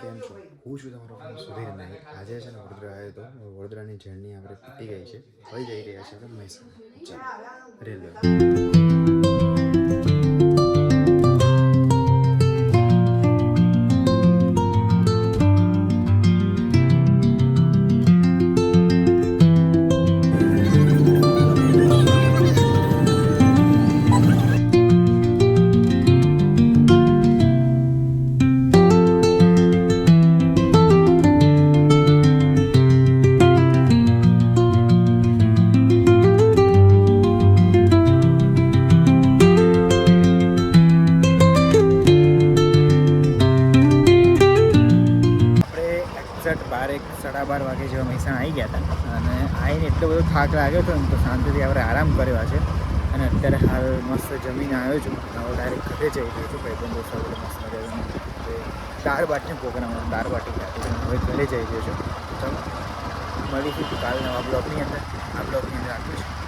કેમ છો? હું છું તમારો ફ્રેન્ડ સુધીર નાયક. આજે છે ને વડોદરા આવ્યો હતો. વડોદરાની જર્ની આપણે પતી ગઈ છે. હવે જઈ રહ્યા છીએ આપણે મહેસાણા. ચાલો રેલવે. એક્ઝેક્ટ 12 વાગે જેવા મહેસાણા આવી ગયા હતા અને આવીને એટલો બધો થાક લાગ્યો હતો ને તો શાંતિથી આપણે આરામ કર્યો છે. અને અત્યારે હાલ મસ્ત જમીને આવ્યો છું. હવે ડાયરેક્ટ ઘરે જઈ રહ્યો છું. ભાઈબંધો સાથે મસ્ત મજાનું દાળ બાટીનો પ્રોગ્રામ હતો. દાળ બાટી ખાધી. હવે ઘરે જઈ રહ્યો છું. ચાલો મળીશું કાલના બ્લોગની અંદર. આ બ્લોગની અંદર આટલું છે.